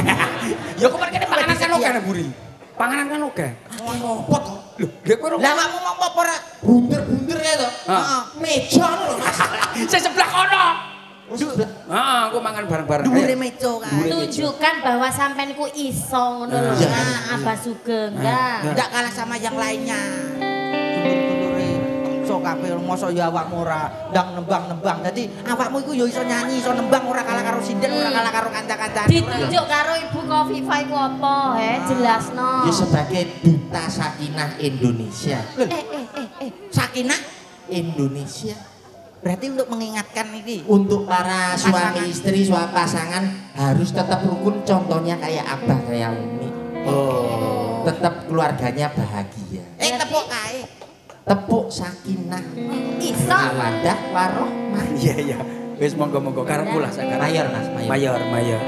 Ya kok kene panganan kan oke Buri. Panganan kan oke. Ngopo to? Lho, lha kowe Lah awakmu mau apa ora? Bunder-bunder ya to. Heeh. Meja lho Mas. Sing sebelah kono. Heeh. Heeh, aku mangan bareng-bareng. Dhuwure meja kan. Tunjukkan bahwa sampean ku iso ngono lho. Iya. Nah, Abah Sugeng. Nah. Enggak kalah sama yang lainnya. Dulur-dulure iso kabeh mosok ya awakmu ora ndang nembang-nembang. Dadi awakmu iku ya iso nyanyi, iso nembang ora kalah karo sinden, ora kalah karo kanca-kancane. Ditunjuk karo Ibu Kofifa iku apa, jelasno. Ya sebagai duta Sakinah Indonesia. Sakinah Indonesia. berarti untuk mengingatkan ini. Untuk para suami istri, suami pasangan harus tetap rukun. Contohnya kayak Abah, kayak Umi. Oh. Tetap keluarganya bahagia. Tepuk kae. Tepuk sakinah, Iso. mawaddah, warohmah. Iya, iya. Wis monggo-monggo karepku lah sekarang. Mayor Mas, mayor. Mayor.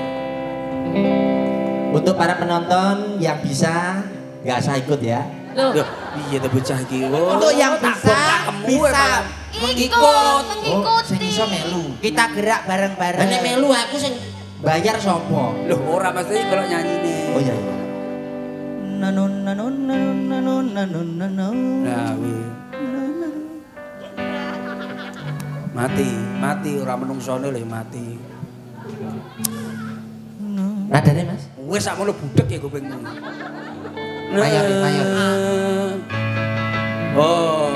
Untuk para penonton yang bisa nggak usah ikut ya. Loh, iya ta bocah iki. Untuk yang bisa Ikut, Oh, sing mengikuti. iso melu. kita gerak bareng-bareng. Nek melu aku sing bayar sopo? Loh, ora pasti kalau nyanyine. Oh iya. Iya. Nanun nanun nanun nanun nanun nanun. Nah, wi. Mati ora menungsone lho mati. Nadane Mas. Wis sakmono budek ya kupingmu. Mayor. Oh.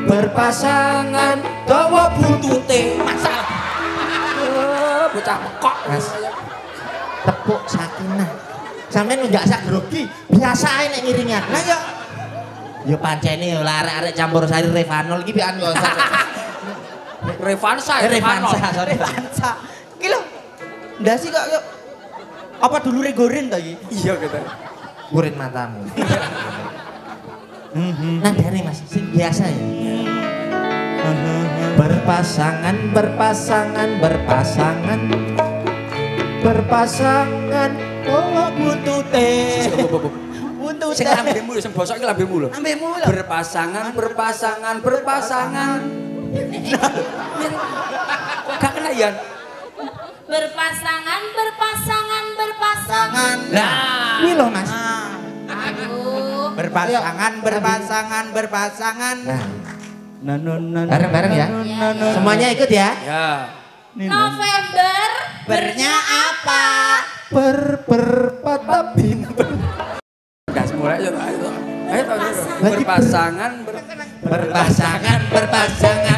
Berpasangan, dawa buntute. Masalah. Bocah pekok. Mas. Tepuk sakinah. Sampeyan nggak sak grogi, biasa ae nek ngiringan. Lah ya. Ya pancene ya arek-arek campur sari Revanol iki pian kok. Revansa. Sorry. Lansa. Iki lho. Ndasi kok yuk. Apa dulure goren ta iki? Iya kita. Kurin matamu. Nadane Mas, sing biasa ya. Berpasangan, oh buntute. Untuk Sing lambemu lho, sing bosok iki lambemu lho. ambemu lho. Berpasangan. Gak kena ya. Berpasangan. Nah, Kuwi lho Mas. Aduh. Berpasangan. Nanun. Bareng-bareng ya. Semuanya ikut ya. ya. November Bernya apa? Berpatapin. Gas mulai ya. Ayo berpasangan.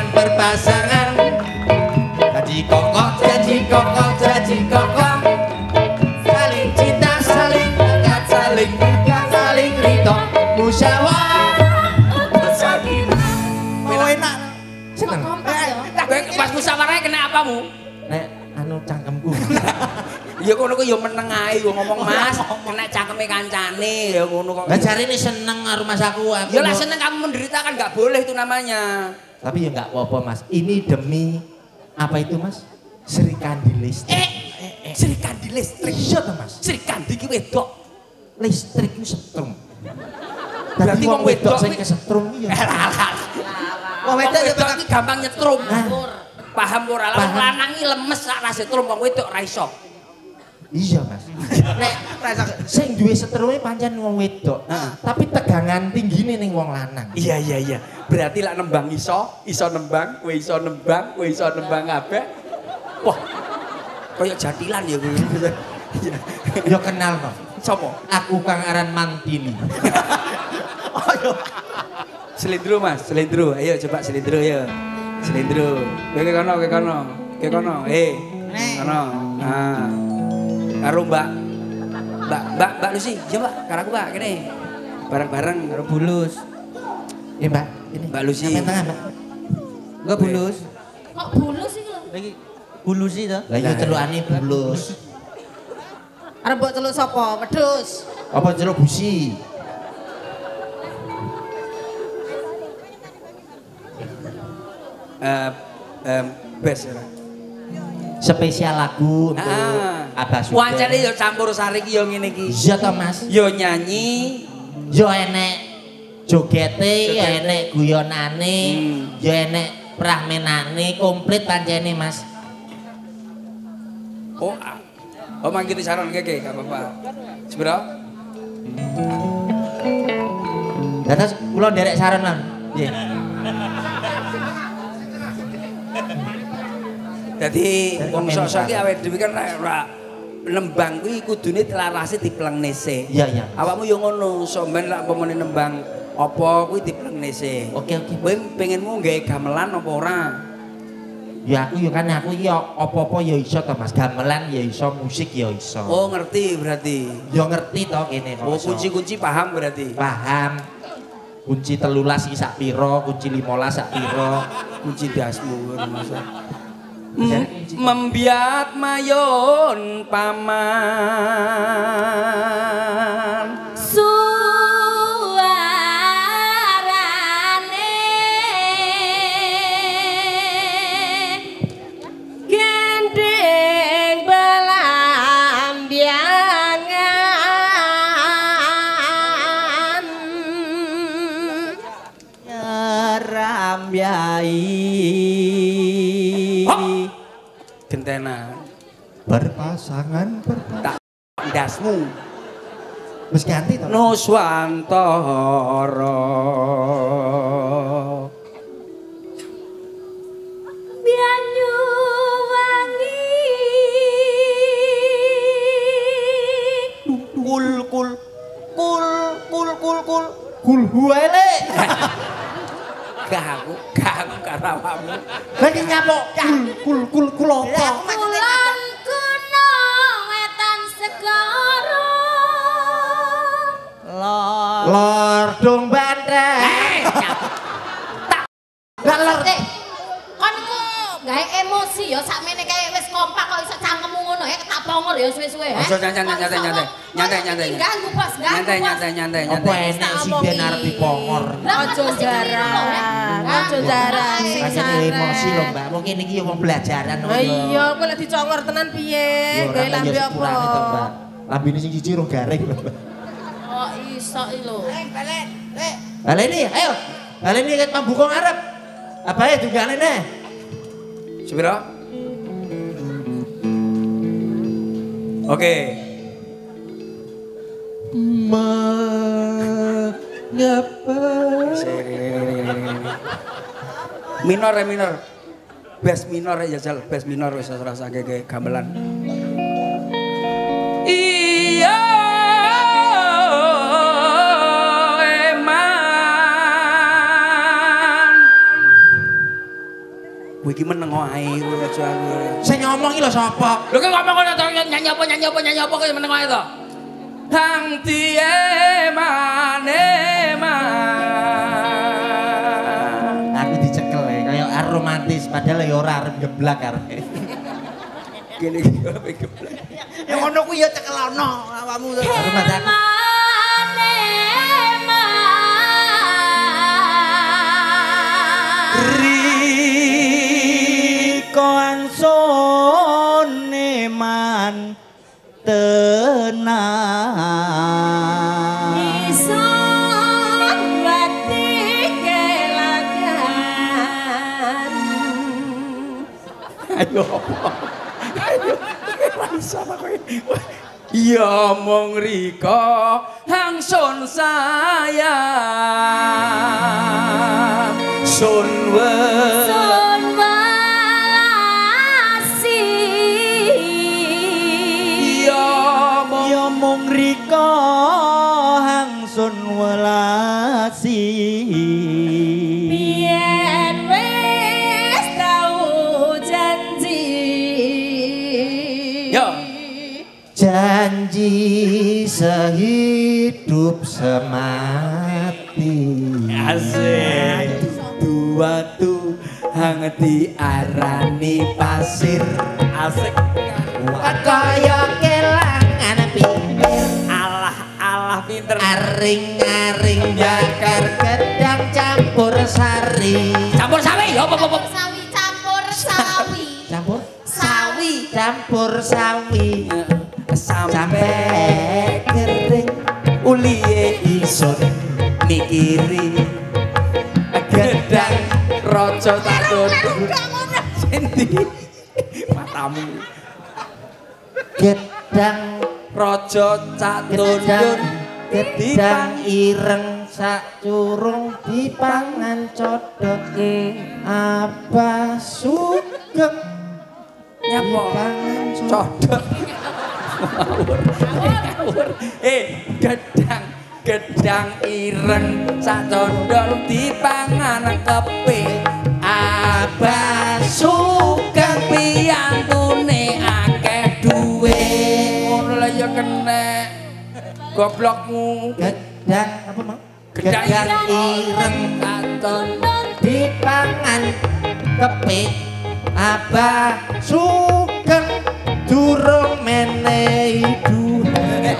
Berpasangan. Jadi kokoh. Saling cinta, saling dekat, saling nikah, saling ridho, musyawarah, bersakinah. Oh enak. kompak ya. Pas musyawarahnya kena apamu? Nek anu cangkemku. Ya ngono ku ya meneng ae ngomong Mas, kena cangkeme kancane ya ngono kok. Lah jarine seneng karo Mas aku. Ya lah seneng kamu menderita kan enggak boleh itu namanya. Tapi ya enggak apa-apa Mas. Ini demi apa itu Mas? Sri Kandi listrik. Sri Kandi listrik. Iya to Mas. Sri Kandi ki wedok. Listrik ku setrum. Berarti wong wedok sing kesetrum iya. Wong wedok iki gampang nyetrum. Paham ora? Lah wong lanang iki lemes sak ra setrum, wong wedok ra iso. Iya Mas. Nek sing duwe setrume pancen wong wedok. Tapi tegangan tinggine ning wong lanang. Iya. Berarti lak nembang iso nembang, kowe iso nembang, kowe iso nembang kabeh. Wah. Kayak jatilan ya kowe. Yo kenal kok. Sopo? Aku Kang Aran Mantili. Ayo. Selindro Mas, selindro. Ayo coba selindro ya. Selindro. Kowe ke kono. Kono. Kono. Nah. Karo Mbak Lucy, coba karo aku Mbak kene. Bareng-bareng karo Bulus. Ya Mbak, ini Mbak Lucy. Sampai tengah Mbak. Enggak Bulus. Kok bulus iki lho? Lagi Bulus sih to. Lah iya celukane Bulus. Arep mbok celuk sapa? Wedhus. Apa celuk busi? Bes ya. Spesial lagu untuk Abah Suka. Wancane yo campur sari ki yo ngene iki. Iya to Mas. Yo nyanyi, Yo enek jogete, yo enek guyonane, yo enek prahmenane, komplit pancene Mas. Oh mangkiti saron keke, gak apa-apa. Sepiro? Dados kula nderek saron lan. Nggih. Dadi wong sok-sok iki awake dhewe kan ora nembang kuwi kudune larase diplengne sik. Iya. Awakmu yo ngono, sampean lak pomone nembang apa kuwi diplengne sik. Oke. Kowe pengenmu gawe gamelan apa ora? Ya aku iki apa-apa ya iso to Mas. Gamelan ya iso, musik ya iso. Oh, ngerti berarti. Ya ngerti to kene kok. Oh, kunci-kunci paham berarti. Paham. Kunci 13 iki sak pira, kunci 15 sak pira, Kunci dasmu maksud. Membiat mayon paman Suarane gendeng belambiangan Rambyai. gentena berpasangan tak dasmu wis ganti to. Nuswantara Banyuwangi Kul huele. gak aku karawamu. Lagi nyapok kul apa? Kulon kuno wetan segara Lor dong bandeng. Kon ku gawe emosi ya sakmene kae wis kompak kok iso cangkemmu ngono ya ketak pongor ya suwe-suwe Ojo nyantai. Apa enek sinden arep dipongor. Ojo jarang. Pancen emosi lho Mbak. Mungkin iki yo wong belajaran lho. Iya, kowe lek dicongor tenan piye? Gawe lambe apa? Lambene sing siji rong garing lho. Oh iso iki lho. Baleni ayo. Baleni ket pambuka ngarep. Apa ya dungane ne? Sepiro? Oke. Mengapa? Minor. Bass minor ya jal, bass minor wis rasake kayak gamelan. Iya eman. Kowe iki meneng ae kowe aja aku. Sing ngomong iki lho sapa? Lho kowe ngomong ngono to nyanyi apa kowe meneng ae to. Hang tie mane Aku dicekel ya, kayak romantis padahal ya ora arep ngeblak arep. Gini iki ape geblek. Ya ngono kuwi ya cekelono awakmu. Hormat aku. Riko ansone man tenang iso wati kelagan ayo sama kowe ya mong rika hangsun sayang sun walasi ya mong rika hangsun welasi biyen wis tau janji yo janji sehidup semati asik duwatu hang diarani pasir asik kaya kelangan pinggir alah pinter aring-aring bakar gedang campur sari campur sawi yo apa Sawi campur sawi. campur sawi sampai kering uliye isun mikiri gedang raja tak dodol sendi matamu gedang raja cak dodol gedang ireng sak curung dipangan codot apa sugeng nyapa pangan codot gedang ireng sak dodol dipangan kepe abah sugeng piyantune akeh duwe ngono lha ya kena goblokmu gedang apa mau gedang ireng sak dodol dipangan kepik abah sugeng durung menehi duwe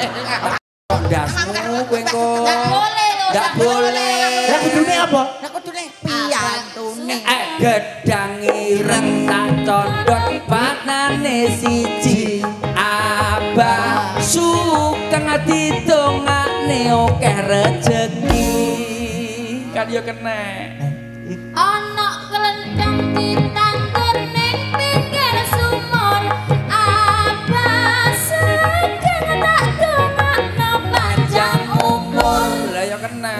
dasmu kowe kok Enggak boleh lho. enggak boleh lah kudune apa Lah kudune piyantune. gedang ireng sak condot panane siji abah sugeng ditongakne akeh rejeki kan yo kena Ana kelentang ditandur ning pinggir sumur. Abah sugeng tak dongakno panjang umur. lah yo kena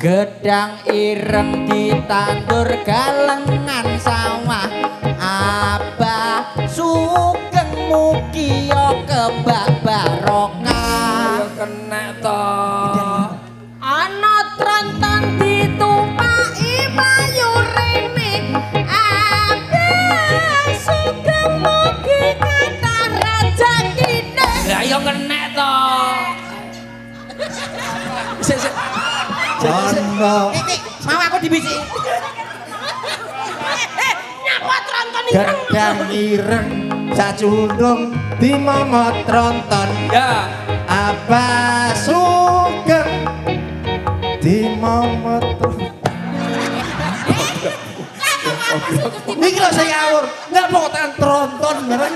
gedang ireng ditandur galengan sawah abah sugeng mugia kebak barokah yo kena to Ana tronton ditumpaki payu rene. Abah sugeng mugi kathah rejekine. lah yo kena to sik Jono Mau aku dibisi. Nyapa tronton ireng. gedang ireng sacundung dimomot tronton ya abah sugeng dimomot iki lho saya awur nggak mau tekan tronton beneran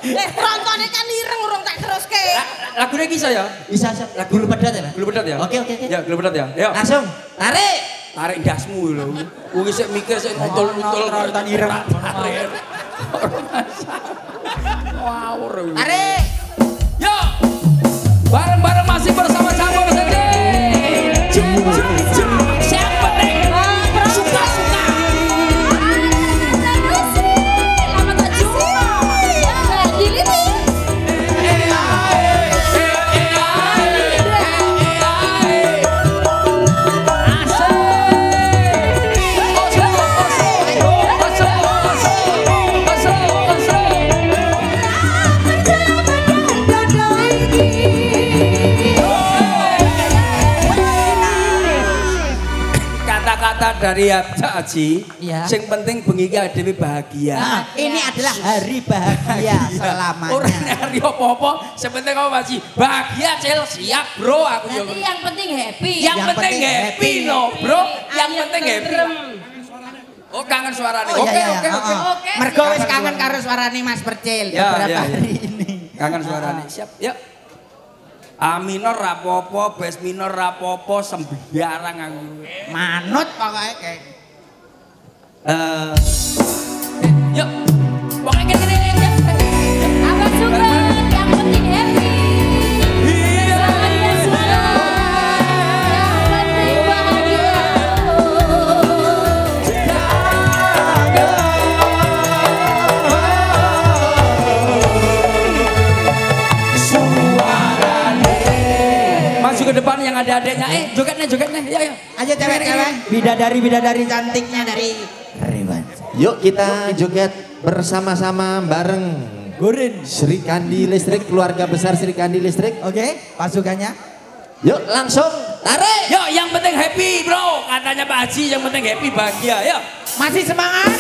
Trontone kan ireng urung tak teruske. lagune iki saya bisa lagu lu pedat ya Pak? gulu pedat ya Oke. ya gulu pedat ya yo Langsung tarik. tarik dasmu lho kuwi sik mikir sik nutul-nutul tronton ireng. ngawur Tarik. yo bareng-bareng masih bersama Campur Sendiri siapa nih suka-suka Lama tak jumpa. Jadi ini. Asik dari Pak Haji, Iya. sing penting bengi iki dhewe bahagia. Nah, ini adalah hari bahagia selamanya. Ora hari apa-apa, sing penting kau Pak Haji bahagia Cil, siap bro aku yo. Berarti yang penting happy. Yang penting happy no bro, yang penting happy. Oh kangen suarane. Oh, Oke iya, iya. oke oke. Oke. Mergo wis kangen karo suarane Mas Percil Ya, beberapa ya, ya. hari ini. Kangen suarane. Siap, yuk. A minor rapopo, bes minor rapopo, sembarang aku. Manut pokoke kayak. Yuk. Pokoknya gini. Apa suka yang penting happy. Iya. Bahagia selalu. Yang penting bahagia. Maju ke depan yang ada adeknya. Jogetnya. Ya. Ayo cewek-cewek, bidadari cantiknya dari Rewan. Yuk kita joget bersama-sama bareng Gurin. Sri Kandi Listrik, keluarga besar Sri Kandi Listrik. Oke, pasukannya. Yuk langsung tarik. Yuk, yang penting happy bro. Katanya Pak Haji yang penting happy bahagia. Yuk. Masih semangat?